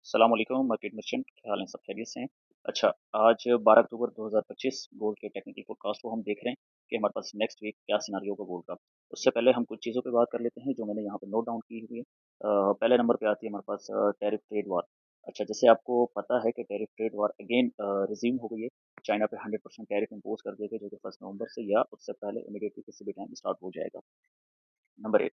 सलाम अलैकुम market merchant, क्या हाल है? सब खैरियत से हैं? अच्छा, आज 12 अक्टूबर 2025 गोल्ड के टेक्निकल फोरकास्ट को हम देख रहे हैं कि हमारे पास नेक्स्ट वीक क्या सिनारियो होगा गोल्ड का। उससे पहले हम कुछ चीज़ों पे बात कर लेते हैं जो मैंने यहाँ पे नोट डाउन की हुई है। पहले नंबर पे आती है हमारे पास टैरिफ ट्रेड वार। अच्छा, जैसे आपको पता है कि tariff trade war again resume हो गई है। चाइना पे 100% टैरिफ इम्पोज़ कर दिए गए जो कि 1 नवंबर से या उससे पहले इमीडिएटली किसी भी टाइम स्टार्ट हो जाएगा। नंबर 1।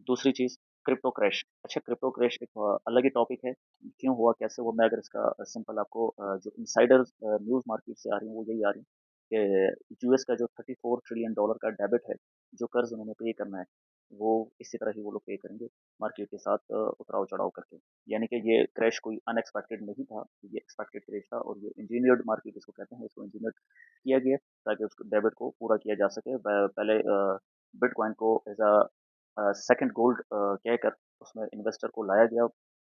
दूसरी चीज़, क्रिप्टो क्रैश। अच्छा, क्रिप्टो क्रैश एक अलग ही टॉपिक है। क्यों हुआ, कैसे हुआ, मैं अगर इसका सिंपल आपको जो इनसाइडर्स न्यूज़ मार्केट से आ रही हैं, वो यही आ रही हैं कि यूएस का जो $34 ट्रिलियन का डेब्ट है, जो कर्ज़ उन्होंने पे करना है, वो इसी तरह ही वो लोग पे करेंगे, मार्केट के साथ उतराव-चढ़ाव करके। यानी कि ये क्रैश कोई अनएक्सपेक्टेड नहीं था, ये एक्सपेक्टेड क्रैश था और ये इंजीनियर्ड मार्केट इसको कहते हैं, इसको इंजीनियर्ड किया गया ताकि उसको डेब्ट को पूरा किया जा सके। पहले बिटकॉइन को एज़ सेकंड गोल्ड कहकर उसमें इन्वेस्टर को लाया गया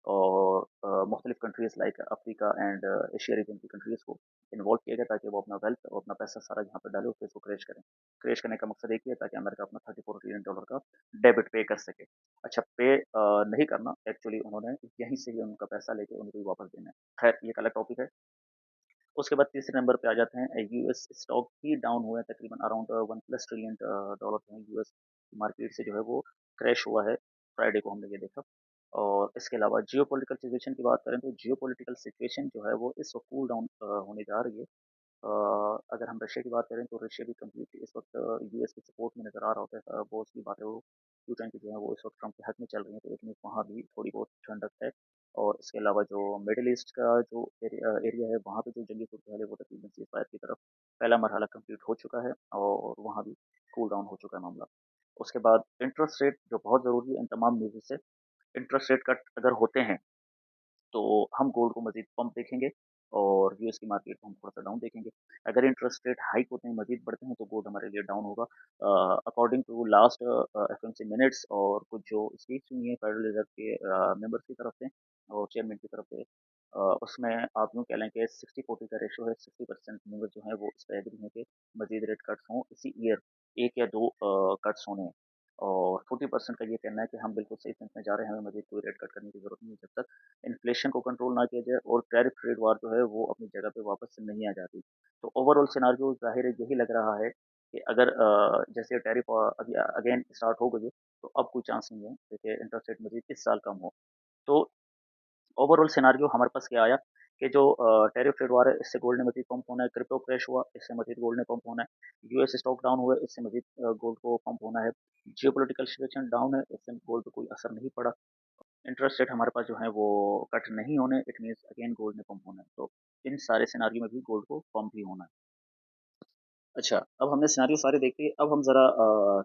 और मुख्तलिफ countries like Africa and Asia region की कंट्रीज़ को इन्वॉल्व किया गया ताकि वो अपना वेल्थ और अपना पैसा सारा यहाँ पे डाले और फिर इसको क्रैश करें। क्रैश करने का मकसद एक ही है ताकि अमेरिका अपना $34 ट्रिलियन का डेबिट पे कर सके। अच्छा, पे नहीं करना, एक्चुअली उन्होंने यहीं से ही उनका पैसा लेके उनको ही वापस देना है। खैर, ये एक अलग टॉपिक है। उसके बाद तीसरे नंबर पे आ जाते हैं यूएस स्टॉक ही डाउन हुए हैं तकरीबन अराउंड 1+ ट्रिलियन डॉलर जो है यूएस मार्केट से जो है वो क्रैश हुआ है। फ्राइडे को हमने ये देखा। और इसके अलावा जियोपॉलिटिकल सिचुएशन की बात करें तो जियोपॉलिटिकल सिचुएशन जो है वो इस वक्त कूल डाउन होने जा रही है। अगर हम रशिया की बात करें तो रशिया भी कम्प्लीटली इस वक्त यूएस के सपोर्ट में नज़र आ रहा होता है। बहुत सी बातें वो यूक्रेन की जो है वो इस वक्त ट्रम्प के हक में चल रही हैं, तो लेकिन वहाँ भी थोड़ी बहुत ठंडक है। और इसके अलावा जो मिडिल ईस्ट का जो एरिया है वहाँ पे जो जंगी सूरत है वो तकरीबन सीज फायर की तरफ पहला मरहला कंप्लीट हो चुका है और वहाँ भी कूल डाउन हो चुका है मामला। उसके बाद इंटरेस्ट रेट जो बहुत ज़रूरी है इन तमाम न्यूज़ से, इंटरेस्ट रेट कट अगर होते हैं तो हम गोल्ड को मज़ीद पंप देखेंगे और यूएस की मार्केट को हम थोड़ा-सा डाउन देखेंगे। अगर इंटरेस्ट रेट हाइक होते हैं, मज़ीद बढ़ते हैं, तो गोल्ड हमारे लिए डाउन होगा। According to last FOMC minutes और कुछ जो स्पीच हुई है फेडरल रिज़र्व के मेंबर्स की तरफ से और चेयरमैन की तरफ से, उसमें आप यूँ कह लें कि 60-40 का रेशियो है। 60% मेंबर जो हैं वो इस पे एग्री हैं कि मज़ीद रेट कट्स हों इसी ईयर, 1 या 2 कट्स होने हैं। और 40% का ये कहना है कि हम बिल्कुल सही सेंस में जा रहे हैं, हमें मज़ीद कोई रेट कट करने की ज़रूरत नहीं है जब तक इन्फ्लेशन को कंट्रोल ना किया जाए और टैरिफ ट्रेड वार जो है वो अपनी जगह पे वापस से नहीं आ जाती। तो ओवरऑल सिनारियो ज़ाहिर है यही लग रहा है कि अगर जैसे टैरिफ अभी अगेन स्टार्ट हो गई है, तो अब कोई चांस नहीं है कि इंटरेस्ट रेट मज़ीद इस साल कम हो। तो ओवरऑल सिनारियो हमारे पास क्या आया कि जो टैरिफ ट्रेड वार है इससे गोल्ड ने मज़ीद पंप होना है, क्रिप्टो क्रैश हुआ इससे मज़ीद गोल्ड ने पंप होना है, यूएस स्टॉक डाउन हुए इससे मज़ीद गोल्ड को पंप होना है, जियोपॉलिटिकल सिचुएशन डाउन है इससे गोल्ड पे कोई असर नहीं पड़ा, इंटरेस्ट रेट हमारे पास जो है वो कट नहीं होने, इट मीन्स अगेन गोल्ड में पंप होना है। तो इन सारे सिनारियो में भी गोल्ड को पंप ही होना है। अच्छा, अब हमने सिनेरियो सारे देख लिए, अब हम ज़रा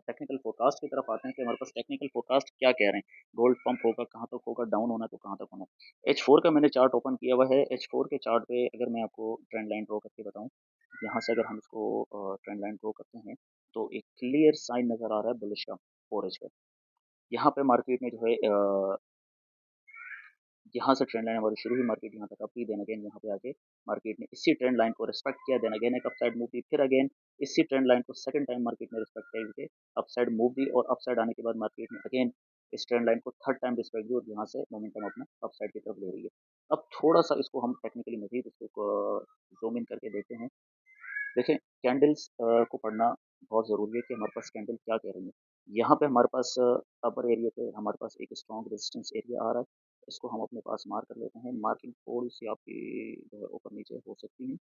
टेक्निकल फोरकास्ट की तरफ आते हैं कि हमारे पास टेक्निकल फोरकास्ट क्या कह रहे हैं। गोल्ड पंप होगा, कहाँ तक होगा, डाउन होना है तो कहाँ तक होना है। H4 का मैंने चार्ट ओपन किया हुआ है। H4 के चार्ट पे अगर मैं आपको ट्रेंड लाइन ड्रॉ करके बताऊँ, यहाँ से अगर हम इसको ट्रेंड लाइन ड्रॉ करते हैं, तो एक क्लियर साइन नज़र आ रहा है बुलिश का 4H पे। यहाँ पे मार्केट में जो है यहाँ से ट्रेंड लाइन हमारी शुरू हुई, मार्केट यहाँ तक अपी, देन अगेन यहाँ पे आके मार्केट ने इसी ट्रेंड लाइन को रिस्पेक्ट किया, देन अगेन एक अपसाइड मूव दी, फिर अगेन इसी ट्रेंड लाइन को सेकंड टाइम मार्केट ने रिस्पेक्ट करके अपसाइड मूव दी और अपसाइड आने के बाद मार्केट ने अगेन इस ट्रेंड लाइन को थर्ड टाइम रिस्पेक्ट दी और यहाँ से मोमेंटम अपना अपसाइड की तरफ ले रही है। अब थोड़ा सा इसको हम टेक्निकली मजीद इसको जूम इन करके देखते हैं। देखें, कैंडल्स को पढ़ना बहुत ज़रूरी है कि हमारे पास कैंडल क्या कह रही है। यहाँ पे हमारे पास अपर एरिया पे हमारे पास एक स्ट्रॉन्ग रेजिस्टेंस एरिया आ रहा है। इसको हम अपने पास मार्क कर लेते हैं। मार्किंग थोड़ी सी आपकी जो है ऊपर नीचे हो सकती है,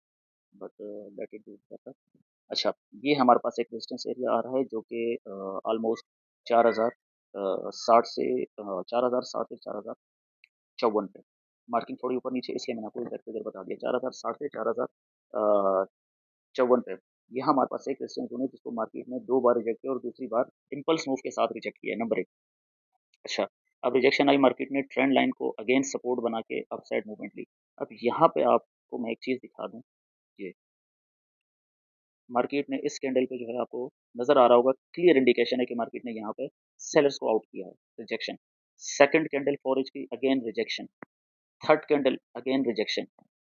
but let it do better. अच्छा, ये हमारे पास एक रेजिस्टेंस एरिया आ रहा है जो कि ऑलमोस्ट 4060 से 4060 से 4054 पे। मार्किंग थोड़ी ऊपर नीचे इसलिए मैंने आपको एग्जैक्ट फिगर बता दिया, 4060 से 4054 पे। ये हमारे पास एक रेजिस्टेंस जोन है जिसको मार्केट ने 2 बार रिजेक्ट किया और दूसरी बार इम्पल्स मूव के साथ रिजेक्ट किया है, नंबर 1। अच्छा, अब रिजेक्शन आई, मार्केट ने ट्रेंड लाइन को अगेन सपोर्ट बना के अपसाइड मूवमेंट ली। अब यहाँ पे आपको मैं एक चीज़ दिखा दूँ, ये मार्केट ने इस कैंडल पे जो है आपको नज़र आ रहा होगा, क्लियर इंडिकेशन है कि मार्केट ने यहाँ पे सेलर्स को आउट किया है, रिजेक्शन। सेकंड कैंडल 4H की again rejection, third candle again rejection,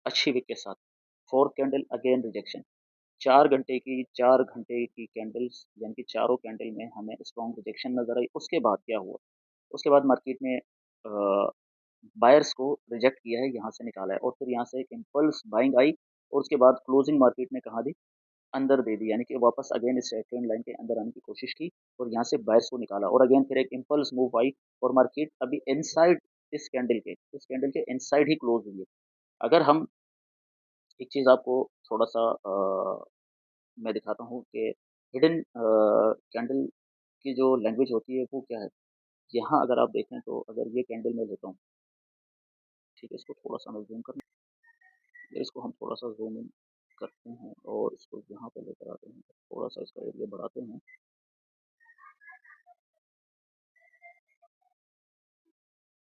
अच्छी विक के साथ, फोर्थ कैंडल अगेन रिजेक्शन। 4 घंटे की कैंडल्स यानी कि चारों कैंडल में हमें स्ट्रॉन्ग रिजेक्शन नज़र आई। उसके बाद क्या हुआ? उसके बाद मार्केट में बायर्स को रिजेक्ट किया है, यहाँ से निकाला है और फिर यहाँ से एक इम्पल्स बाइंग आई और उसके बाद क्लोजिंग मार्केट ने कहाँ दी, अंदर दे दी, यानी कि वापस अगेन इस ट्रेंड लाइन के अंदर आने की कोशिश की और यहाँ से बायर्स को निकाला और अगेन फिर एक इम्पल्स मूव आई और मार्केट अभी इनसाइड इस कैंडल के इनसाइड ही क्लोज हुई है। अगर हम एक चीज़ आपको थोड़ा-सा मैं दिखाता हूँ कि हिडन कैंडल की जो लैंग्वेज होती है वो क्या है? यहाँ अगर आप देखें तो अगर ये कैंडल मैं लेता हूँ, ठीक है, इसको थोड़ा-सा मैं ज़ूम कर इसको हम थोड़ा-सा ज़ूम इन करते हैं और इसको यहाँ पे लेकर आते हैं, थोड़ा-सा इसका एरिया बढ़ाते हैं।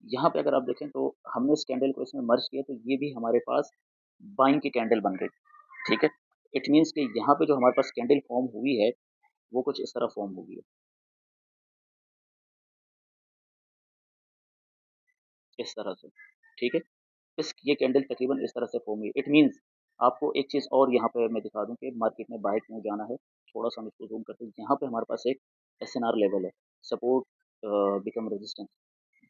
यहाँ पे अगर आप देखें तो हमने इस कैंडल को इसमें मर्ज किया तो ये भी हमारे पास बाइंग की कैंडल बन गई, ठीक है? इट मीन्स कि यहाँ पे जो हमारे पास कैंडल फॉर्म हुई है, वो कुछ इस तरह फॉर्म हुई है, इस तरह से, ठीक है? ये कैंडल तकरीबन इस तरह से फॉर्म हुई। इट मीन्स आपको एक चीज़ और यहाँ पे मैं दिखा दूँ कि मार्केट में बाय क्यों जाना है। थोड़ा-सा हम इसको ज़ूम करते हैं। यहाँ पे हमारे पास एक एसएनआर लेवल है, सपोर्ट बिकम रेजिस्टेंस।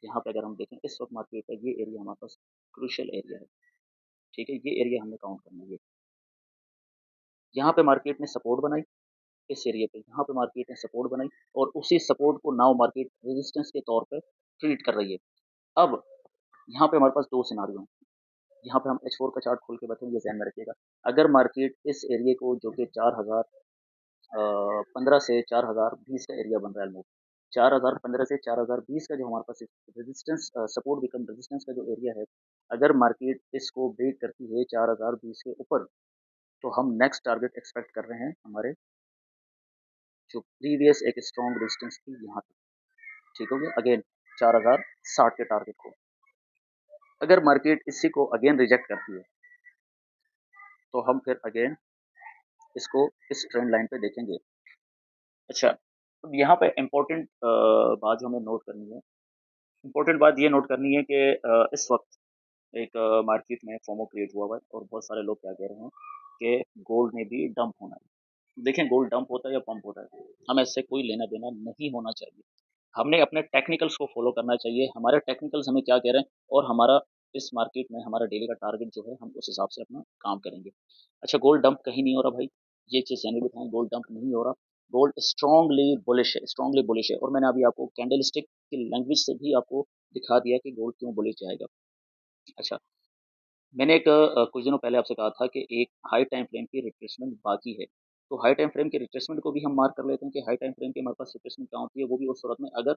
यहाँ पे अगर हम देखें इस वक़्त मार्केट का ये एरिया हमारे पास क्रूशियल एरिया है, ठीक है? ये एरिया हमने काउंट करना है ये। यहाँ पे मार्केट ने सपोर्ट बनाई, इस एरिया पे, यहाँ पे मार्केट ने सपोर्ट बनाई और उसी सपोर्ट को नाउ मार्केट रेजिस्टेंस के तौर पे ट्रीट कर रही है। अब यहाँ पे हमारे पास 2 सिनेरियो हैं। यहाँ पे हम H4 का चार्ट खोल के बैठेंगे, ध्यान में रखिएगा। अगर मार्केट इस एरिया को जो कि 4015 से 4020 का एरिया बन रहा है ऑलमोस्ट, 4015 से 4020 का जो हमारे पास रेजिस्टेंस सपोर्ट बिकम रेजिस्टेंस का जो एरिया है, अगर मार्केट इसको ब्रेक करती है 4020 के ऊपर, तो हम नेक्स्ट टारगेट एक्सपेक्ट कर रहे हैं हमारे जो प्रीवियस एक स्ट्रॉन्ग रेजिस्टेंस थी यहाँ तक, ठीक हो गया? अगेन 4060 के टारगेट को। अगर मार्केट इसी को अगेन रिजेक्ट करती है, तो हम फिर अगेन इसको इस ट्रेंड लाइन पे देखेंगे। अच्छा, अब यहाँ पे इम्पोर्टेंट बात जो हमें नोट करनी है, इम्पोर्टेंट बात ये नोट करनी है कि इस वक़्त एक मार्केट में फोमो क्रिएट हुआ हुआ है और बहुत सारे लोग क्या कह रहे हैं कि गोल्ड में भी डंप होना है। देखें, गोल्ड डंप होता है या पंप होता है, हमें इससे कोई लेना-देना नहीं होना चाहिए। हमने अपने टेक्निकल्स को फ़ॉलो करना चाहिए, हमारे टेक्निकल्स हमें क्या कह रहे हैं और हमारा इस मार्केट में हमारा डेली का टारगेट जो है, हम उस हिसाब से अपना काम करेंगे। अच्छा, गोल्ड डंप कहीं नहीं हो रहा भाई, ये चीज़ ध्यान में रखें, गोल्ड डंप नहीं हो रहा। गोल्ड स्ट्रांगली बुलिश है और मैंने अभी आपको कैंडलस्टिक की लैंग्वेज से भी आपको दिखा दिया कि गोल्ड क्यों बुलिश जाएगा। अच्छा, मैंने एक कुछ दिनों पहले आपसे कहा था कि एक हाई टाइम फ्रेम की रिट्रेसमेंट बाकी है। तो हाई टाइम फ्रेम की रिट्रेसमेंट को भी हम मार्क कर लेते हैं कि हाई टाइम फ्रेम की हमारे पास रिट्रेसमेंट कहाँ होती है, वो भी उस सूरत में अगर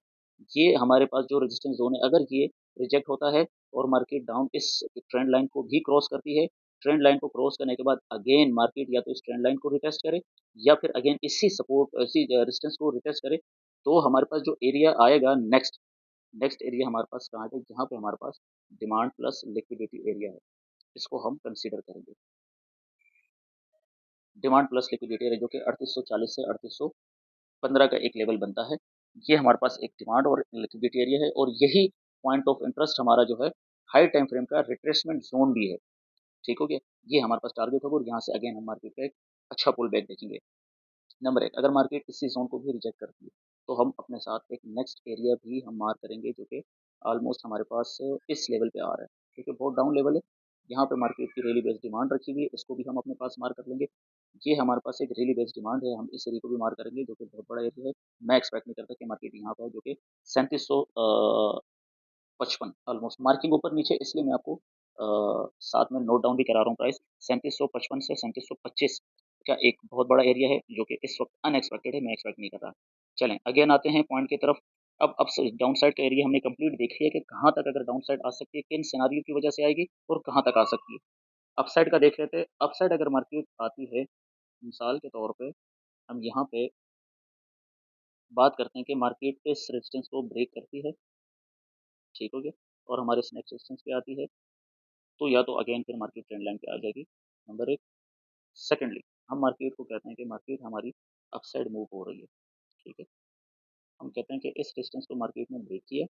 ये हमारे पास जो रेजिस्टेंस ज़ोन है, अगर ये रिजेक्ट होता है और मार्केट डाउन इस ट्रेंड लाइन को भी क्रॉस करती है, ट्रेंड लाइन को क्रॉस करने के बाद अगेन मार्केट या तो इस ट्रेंड लाइन को रिटेस्ट करे या फिर अगेन इसी रेजिस्टेंस को रिटेस्ट करे, तो हमारे पास जो एरिया आएगा नेक्स्ट नेक्स्ट एरिया हमारे पास कहाँ है, जहाँ पे हमारे पास डिमांड प्लस लिक्विडिटी एरिया है, इसको हम कंसीडर करेंगे। डिमांड प्लस लिक्विडिटी एरिया जो कि 3840 से 3815 का एक लेवल बनता है। ये हमारे पास एक डिमांड और लिक्विडिटी एरिया है और यही पॉइंट ऑफ इंटरेस्ट हमारा जो है हाई टाइम फ्रेम का रिट्रेसमेंट ज़ोन भी है, ठीक हो गया? ये हमारे पास टारगेट होगा और यहाँ से अगेन हम मार्केट का एक अच्छा पुल बैक देखेंगे। नंबर 1, अगर मार्केट इसी ज़ोन को भी रिजेक्ट करती है, तो हम अपने साथ एक नेक्स्ट एरिया भी हम मार्क करेंगे जो कि ऑलमोस्ट हमारे पास इस लेवल पे आ रहा है, ठीक है? बहुत डाउन लेवल है। यहाँ पे मार्केट की डेली बेस्ड डिमांड रखी हुई है, इसको भी हम अपने पास मार्क कर लेंगे। ये हमारे पास एक डेली बेस्ड डिमांड है, हम इस एरिया को भी मार्क करेंगे जो कि बहुत बड़ा एरिया है। मैं एक्सपेक्ट नहीं करता कि मार्केट यहाँ पे है जो कि 3755 ऑलमोस्ट मार्किंग ऊपर नीचे, इसलिए मैं आपको साथ में नोट डाउन भी करा रहा हूँ प्राइस 3755 से 3725 का एक बहुत बड़ा एरिया है जो कि इस वक्त अनएक्सपेक्टेड है, मैं एक्सपेक्ट नहीं कर रहा। चलें अगेन आते हैं पॉइंट की तरफ। अब डाउन साइड का एरिया हमने कंप्लीट देख लिया कि कहाँ तक अगर डाउन साइड आ सकती है, किन सिनारियो की वजह से आएगी और कहाँ तक आ सकती है। अपसाइड का देख लेते हैं। अपसाइड अगर मार्केट आती है, मिसाल के तौर पे हम यहाँ पे बात करते हैं कि मार्केट इस रेजिस्टेंस को ब्रेक करती है, ठीक हो गया, और हमारे इस नेक्स्ट रेजिस्टेंस पे आती है, तो या तो अगेन फिर मार्केट ट्रेंड लाइन पे आ जाएगी, नंबर 1। सेकंडली, हम मार्केट को कहते हैं कि मार्केट हमारी अपसाइड मूव हो रही है, ठीक है। हम कहते हैं कि इस रेजिस्टेंस को मार्केट ने ब्रेक किया,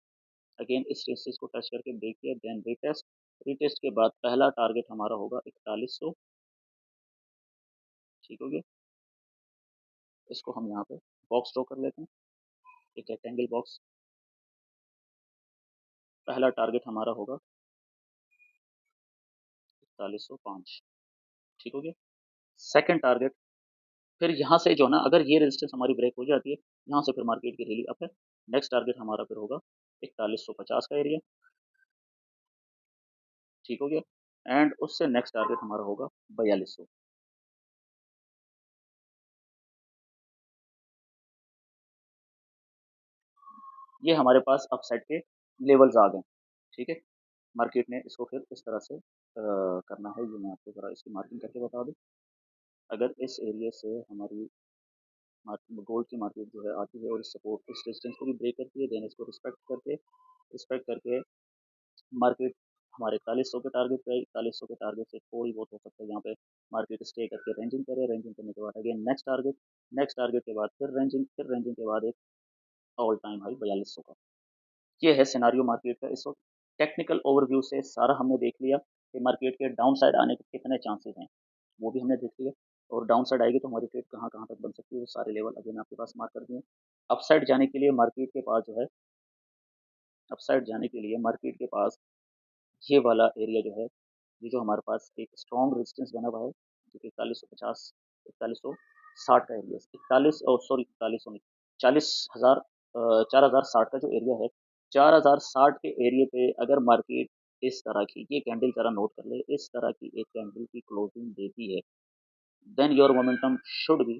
अगेन इस रेजिस्टेंस को टच करके ब्रेक किया, देन रीटेस्ट, रीटेस्ट के बाद पहला टारगेट हमारा होगा 4100, ठीक हो गया। इसको हम यहाँ पे बॉक्स ड्रॉ कर लेते हैं, एक रेक्टेंगल बॉक्स, पहला टारगेट हमारा होगा 4105, ठीक हो गया। सेकंड टारगेट, फिर यहाँ से जो ना अगर ये रेजिस्टेंस हमारी ब्रेक हो जाती है, यहाँ से फिर मार्केट की रैली अप है। नेक्स्ट टारगेट हमारा फिर होगा 4150 का एरिया, ठीक हो गया। एंड उससे नेक्स्ट टारगेट हमारा होगा 4200। ये हमारे पास अपसाइड के लेवल्स आ गए, ठीक है। मार्केट ने इसको फिर इस तरह से करना है, ये मैं आपको ज़रा इसकी मार्किंग करके बता दूँ। अगर इस एरिया से हमारी गोल्ड की मार्केट जो है आती है और इस सपोर्ट इस रेजिस्टेंस को भी ब्रेक करती है, देन इसको रिस्पेक्ट करके मार्केट हमारे 4100 के टारगेट पे, 4100 के टारगेट से थोड़ी बहुत हो सकता है यहाँ पे मार्केट स्टे करके रेंजिंग करे। रेंजिंग करने के बाद अगेन नेक्स्ट टारगेट के बाद फिर रेंजिंग के बाद एक ऑल टाइम हाई 4200 का। ये है सिनारियो मार्केट का इस वक्त। टेक्निकल ओवरव्यू से सारा हमने देख लिया कि मार्केट के डाउन साइड आने के कितने चांसेस हैं, वो भी हमने देख लिया। और डाउन साइड आएगी तो हमारी ट्रेड कहाँ कहाँ तक बन सकती है, वो सारे लेवल अगेन आपके पास मार्क कर दिए। अपसाइड जाने के लिए मार्केट के पास जो है, अपसाइड जाने के लिए मार्केट के पास ये वाला एरिया जो है, ये जो हमारे पास एक स्ट्रॉन्ग रेजिस्टेंस बना हुआ है, जो कि 4150 4160 का एरिया, 40,000 4060 का जो एरिया है, 4060 के एरिया पे अगर मार्केट इस तरह की ये कैंडल जरा नोट कर ले, इस तरह की एक कैंडल की क्लोजिंग देती है, then your momentum should be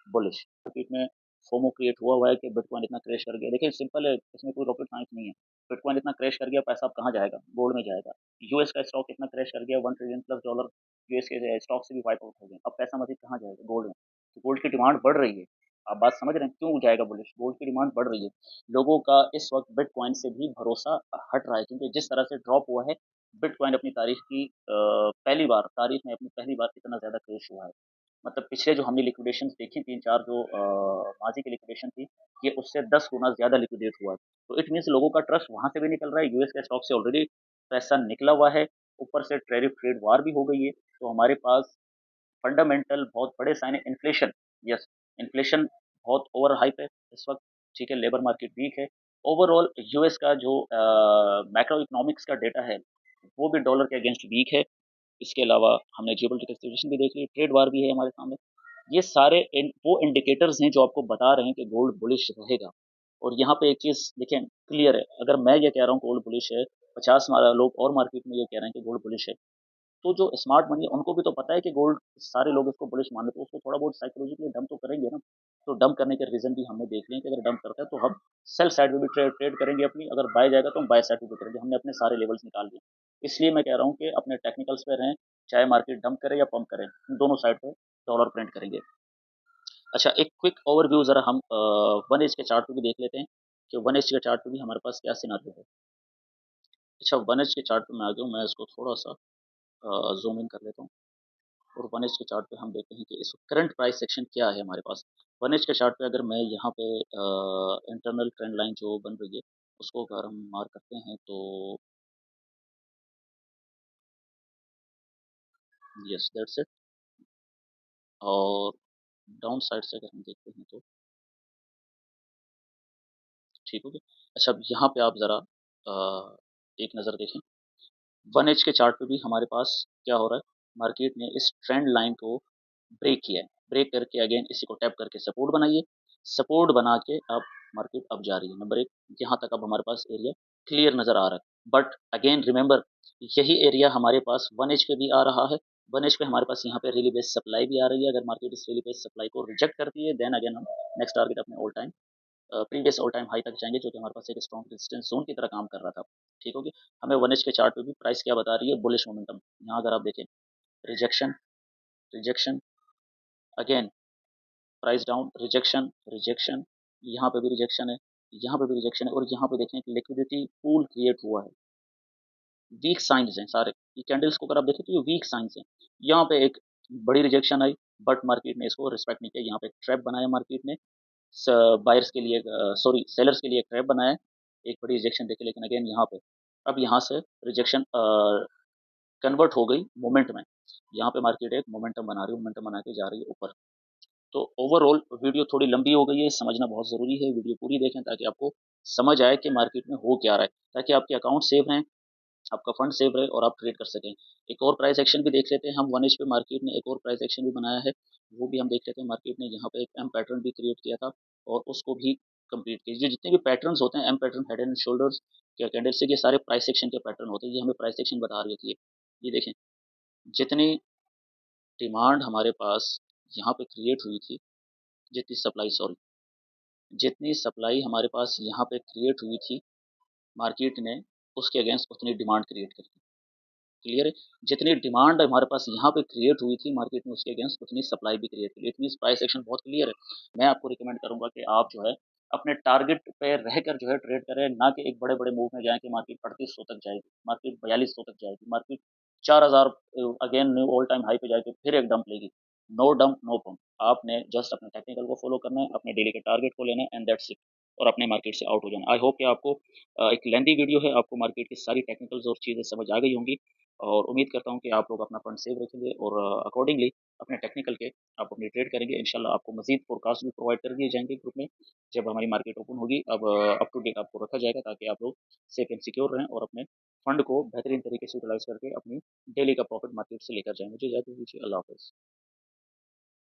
bullish. Market में फोमो क्रिएट हुआ है कि बिटकॉइन इतना क्रैश कर गया। देखिए सिंपल है, इसमें कोई रॉकेट साइंस नहीं है। बिटकॉइन इतना क्रैश कर गया, पैसा अब कहाँ जाएगा? गोल्ड में जाएगा। यूएस का स्टॉक इतना क्रैश कर गया, 1 ट्रिलियन प्लस डॉलर यूएस के स्टॉक से भी वाइप आउट हो गए, अब पैसा मजीद कहाँ जाएगा? गोल्ड में। तो गोल्ड की डिमांड बढ़ रही है। आप बात समझ रहे हैं क्यों जाएगा बुलिश? गोल्ड की डिमांड बढ़ रही है। लोगों का इस वक्त बिटकॉइन से भी भरोसा हट रहा है, क्योंकि जिस तरह से ड्रॉप हुआ है बिटकॉइन अपनी पहली बार तारीख में अपनी पहली बार इतना ज्यादा क्रैश हुआ है। मतलब पिछले जो हमने लिक्विडेशन देखी 3-4 जो माजी की लिक्विडेशन थी, ये उससे 10 गुना ज़्यादा लिक्विडेट हुआ है। तो इट मीन्स लोगों का ट्रस्ट वहाँ से भी निकल रहा है, यूएस के स्टॉक से ऑलरेडी पैसा निकला हुआ है, ऊपर से टैरिफ ट्रेड वार भी हो गई है। तो हमारे पास फंडामेंटल बहुत बड़े साइन है। इन्फ्लेशन, यस, इन्फ्लेशन बहुत ओवर हाइप है इस वक्त, ठीक है। लेबर मार्केट वीक है। ओवरऑल यूएस का जो मैक्रो इकोनॉमिक्स का डेटा है, वो भी डॉलर के अगेंस्ट वीक है। इसके अलावा हमने जियोपॉलिटिकल सिचुएशन भी देख ली, ट्रेड वार भी है हमारे सामने। ये सारे वो इंडिकेटर्स हैं जो आपको बता रहे हैं कि गोल्ड बुलिश रहेगा। और यहाँ पे एक चीज़ देखें, क्लियर है, अगर मैं ये कह रहा हूँ गोल्ड बुलिश है, 50 लोग और मार्केट में ये कह रहे हैं कि गोल्ड बुलिश है, तो जो स्मार्ट मनी है उनको भी तो पता है कि गोल्ड सारे लोग इसको बुलिश मान लेते हैं, तो उसको थोड़ा बहुत साइकोलॉजिकली डंप तो करेंगे ना। तो डंप करने के रीजन भी हमने देख लिए कि अगर डंप करता है तो हम सेल साइड में भी ट्रेड करेंगे अपनी, अगर बाय जाएगा तो हम बाय साइड में भी करेंगे। हमने अपने सारे लेवल्स निकाल दिए। इसलिए मैं कह रहा हूँ कि अपने टेक्निकल्स पे रहें, चाहे मार्केट डंप करे या पंप करे, दोनों साइड पे डॉलर प्रिंट करेंगे। अच्छा, एक क्विक ओवरव्यू जरा हम 1 एज के चार्ट पे भी देख लेते हैं कि 1 एज के चार्ट पे भी हमारे पास क्या सिनारियो है। अच्छा, 1 एज के चार्ट पे मैं आ गया हूँ, मैं इसको थोड़ा सा जूम इन कर लेता हूँ। और 1 एच के चार्ट पे हम देखते हैं कि इस करंट प्राइस सेक्शन क्या है हमारे पास। 1 एच के चार्ट पे अगर मैं यहाँ पे इंटरनल ट्रेंड लाइन जो बन रही है उसको अगर हम मार्क करते हैं तो यस दैट्स इट। और डाउन साइड से अगर हम देखते हैं तो ठीक हो गया। अच्छा, अब यहाँ पे आप ज़रा एक नज़र देखें, 1 एच के चार्ट पे भी हमारे पास क्या हो रहा है, मार्केट ने इस ट्रेंड लाइन को ब्रेक किया है। ब्रेक करके अगेन इसी को टैप करके सपोर्ट बनाइए, सपोर्ट बना के अब मार्केट अब जा रही है। नंबर एक, यहाँ तक अब हमारे पास एरिया क्लियर नज़र आ रहा है। बट अगेन रिमेंबर, यही एरिया हमारे पास 1 एच पे भी आ रहा है। 1 एच पे हमारे पास यहाँ पे रिली बेस्ड सप्लाई भी आ रही है। अगर मार्केट इस रिली बेस्ड सप्लाई को रिजेक्ट करती है, देन अगेन हम नेक्स्ट टारगेट अपने all time previous all time high तक जाएंगे, जो कि हमारे पास एक स्ट्रॉन्ग रेजिस्टेंस जोन की तरह काम कर रहा था। ठीक होगी। हमें 1 एच के चार्ट पे भी प्राइस क्या बता रही है, बुलिश मोमेंटम। यहाँ अगर आप देखें, rejection, rejection, again price down, rejection, rejection, यहाँ पे भी रिजेक्शन है, यहाँ पे भी रिजेक्शन है। और यहाँ पे देखें कि लिक्विडिटी पूल क्रिएट हुआ है। वीक साइंस हैं सारे, ये कैंडल्स को अगर आप देखें तो ये वीक साइंस हैं। यहाँ पे एक बड़ी रिजेक्शन आई, बट मार्केट ने इसको रिस्पेक्ट नहीं किया। यहाँ पे एक ट्रैप बनाया मार्केट ने, बायर्स के लिए, सॉरी सेलर्स के लिए एक ट्रैप बनाया, एक बड़ी रिजेक्शन देखे। लेकिन अगेन यहाँ पे अब यहाँ से रिजेक्शन कन्वर्ट हो गई मोमेंट में। यहाँ पे मार्केट एक मोमेंटम बना रही है, मोमेंटम बना के जा रही है ऊपर। तो ओवरऑल वीडियो थोड़ी लंबी हो गई है, समझना बहुत ज़रूरी है, वीडियो पूरी देखें ताकि आपको समझ आए कि मार्केट में हो क्या रहा है, ताकि आपके अकाउंट सेव रहें, आपका फंड सेव रहे और आप ट्रेड कर सकें। एक और प्राइस एक्शन भी देख लेते हैं हम, 1 एज पे मार्केट ने एक और प्राइस एक्शन भी बनाया है, वो भी हम देख लेते हैं। मार्केट ने यहाँ पे एक एम पैटर्न भी क्रिएट किया था और उसको भी कंप्लीट किया। ये जितने भी पैटर्न्स होते हैं, M pattern, head and shoulders, क्या कैंडलस्टिक, ये सारे प्राइस एक्शन के पैटर्न होते हैं। ये हमें प्राइस एक्शन बता रही होती है। ये देखें, जितनी डिमांड हमारे पास यहाँ पे क्रिएट हुई थी, जितनी सप्लाई, सॉरी, जितनी सप्लाई हमारे पास यहाँ पे क्रिएट हुई थी, मार्केट ने उसके अगेंस्ट उतनी डिमांड क्रिएट कर दी। क्लियर है? जितनी डिमांड हमारे पास यहाँ पे क्रिएट हुई थी मार्केट में, उसके अगेंस्ट उतनी सप्लाई भी क्रिएट की। इट मीन्स प्राइस एक्शन बहुत क्लियर है। मैं आपको रिकमेंड करूँगा कि आप जो है अपने टारगेट पे रहकर जो है ट्रेड करें, ना कि एक बड़े-बड़े मूव में जाएँ कि मार्केट 3800 तक जाएगी, मार्केट 4200 तक जाएगी, market 4000 again new all time high पे जाके फिर एक डंप लेगी। No dump, no pump. आपने जस्ट अपने टेक्निकल को फॉलो करना है, अपने डेली के टारगेट को लेना है एंड दैट्स इट, और अपने मार्केट से आउट हो जाना है। आई होप कि आपको एक लेंथी वीडियो है, आपको मार्केट की सारी टेक्निकल्स और चीज़ें समझ आ गई होंगी। और उम्मीद करता हूँ कि आप लोग अपना फंड सेव रखेंगे और अकॉर्डिंगली अपने टेक्निकल के आप अपनी ट्रेड करेंगे। इंशाल्लाह आपको मज़ीद फ़ोरकास्ट भी प्रोवाइड कर दिए जाएँगे ग्रुप में, जब हमारी मार्केट ओपन होगी। अब अप टू डेट आपको रखा जाएगा ताकि आप लोग सेफ एंड सिक्योर रहें और अपने फंड को बेहतरीन तरीके से यूटिलाइज़ करके अपनी डेली का प्रॉफ़िट मार्केट से लेकर जाएँ। मुझे इजाज़त दीजिए। अल्लाह हाफ़िज़।